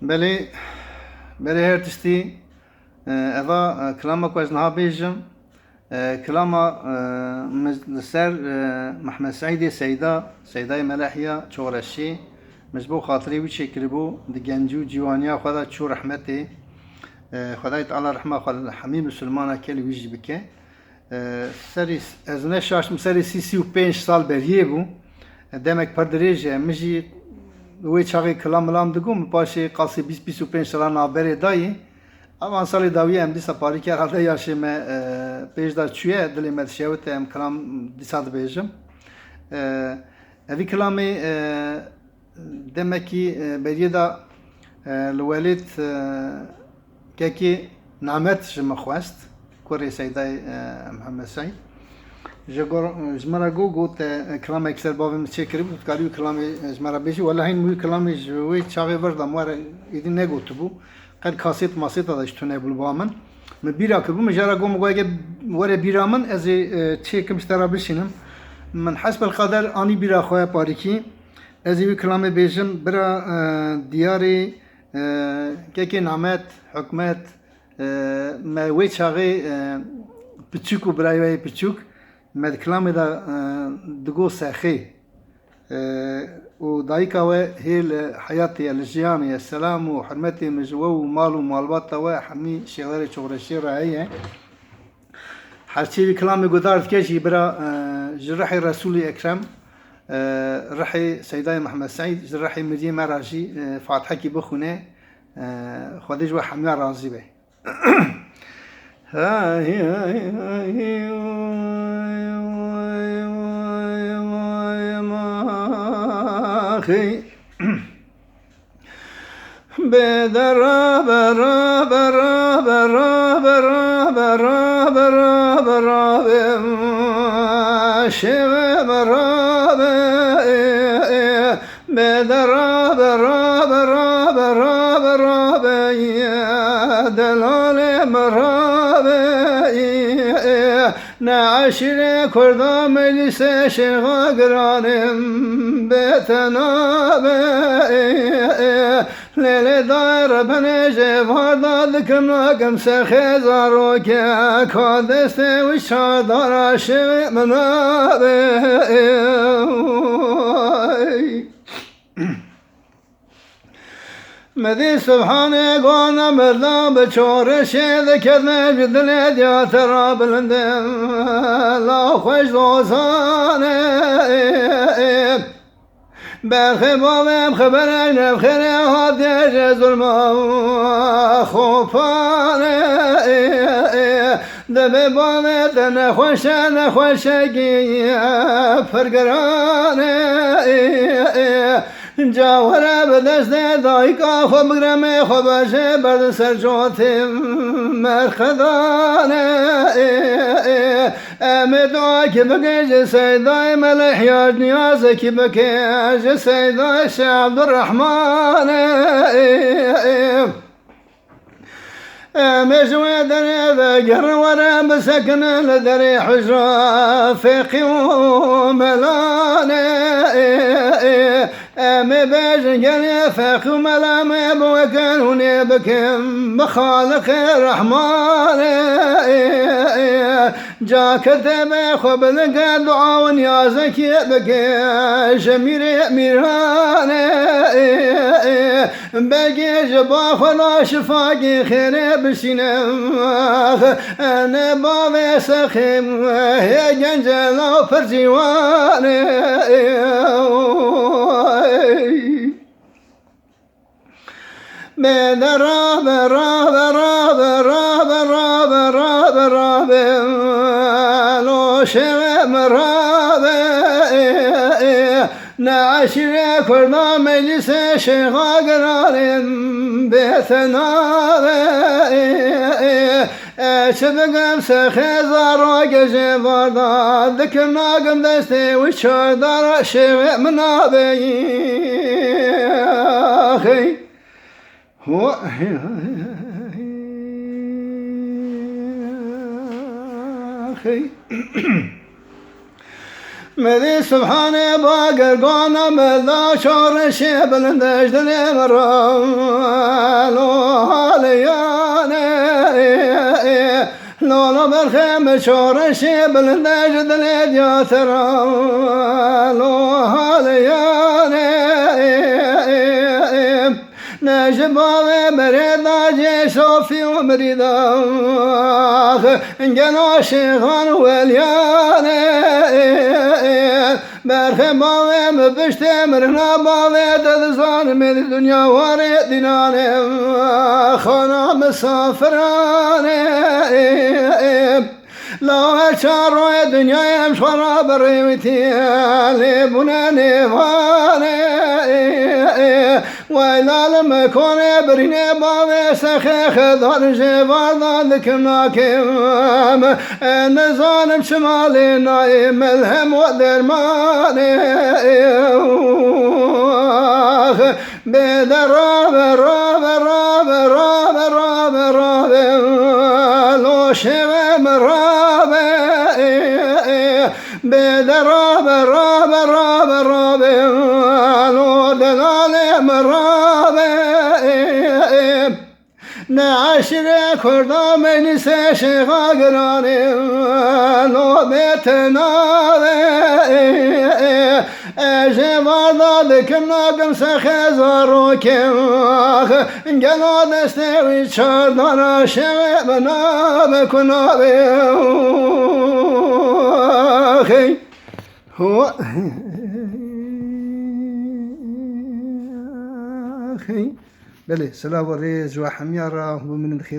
بله بله هرتشتي اذا كلامك وزنها بيجم كلاما سر محمد سعيد سيدة ملاحية چورشي مجبو خاطري وشي كربو دجنجو جوانيا خدا تشو رحمتي خدای تعالی رحمه خدا حمیم مسلمانه کلی ویژ بکه سری از نشاشم سری 35 سال بریه بو demek پردریجه مجی وی چاقی کلام ملام دگم پاشه قاسی 20-25 سال نابره دایی اما سالی داویه ام دیسا پاری که حالتا یاشه ما پیش دار چویه دلی مد شیوت ام کلام دیسا دبیجم اوی کلامی دمکی بریه دا الوالد كاكي نعمت جمخواست كوري سيداي محمد سعيد جمرا جو قلت كلامي اكثر بابي متشكر بتكاريو كلامي جمرا بيجي ولا هين مو كلامي جوي شاغي بردا مور يدي نيغوت بو قد كاسيت ماسيت هذا شتونه بالبامن من بيرا كبو مجرا جو مغاي ورا بيرامن از تشيك مسترابشينم من حسب القدر اني بيرا خويا باريكي ازي كلامي بيجم برا دياري كاكي نعمت حكمت ما ويتشاغي بتشوك وبرايوي بتشوك ما كلامي دا دقو ساخي ودايكا هي حياتي الجياني السلام وحرمتي مجوو ومال ومالبات وحمي شغالي شغرشي رعيه حرشي كلامي قدارت كيشي برا جرحي رسولي اكرم رحي سيداي محمد سعيد جرحي مدين مراجي فاتحة كي بخونه خديج وحمي رازي به بدرا برا برا برا برا برا برا برا شغ برا بدرا برا برا برا برا دلال مرا نعشر كردا مجلس شغا قرانم بتنا لیل دار بنجه وارد کم سخه زارو که کادست و شادار عاشق منابه مدی سبحانه گانا مردم به چورشه دکرنه جدل دیا ترا بلنده لا خوش دوزانه بخبام خبر نفخر هادی ظلم خوفانه دم بامت نخوشگی فرگرانه جاوره به دست دایکا خو بگرم خو باشه برد سرجوت مرخدانه امدعا که بگه سیدای ملح یاد نیاز که بگه سیدای شاه عبدالرحمن مجوى دري ذكر ورا بسكن لدري حجرة فقي وملاني مباجن فقي وملامي بوكانوني بكم بخالق الرحمن جا كتب خبل دعاء ونيازك بكي شمير ميراني بقي جبا خلا شفاقي خير بسينم أنا بابي سخيم يا جنجل فرجواني بدرا برا برا برا برا برا برا لو شم رابي نعشر كرنا مجلس شيخا قرارين بيتنا شبقم سخي زارو قجي بردا ذكرنا قم دستي وشردار شيخ منابي أخي هو أخي مذي سبحانه باقر قانا مذا شور شبل دجدل مرالو هالياني لولو بالخيم شور شبل دجدل دياترالو هالياني نجبا مريضا جي صوفي ومريضا انجلو شيخان والياني برخبا مبشتي مرنا باوي تدزان من الدنيا واري ديناني خانا مسافراني لا شارو الدنيا يمشورا بريوتي لبنا نفاني وإلى لما كون بريني باوي سخي خضر جبار ذكرناكم نزانم شمالي نايم الهم ودرماني بدراب راب راب راب راب راب لو شوام راب بدراب راب راب راب لو دلالم راب نعشر كردا من سشغا قراني لو بيتناوي اجبار ذلكم ناقم سخزاروكم قالوا دستوي شردنا شبنا بكنا بي هو بلي سلام وريز وحميارة ومن الخير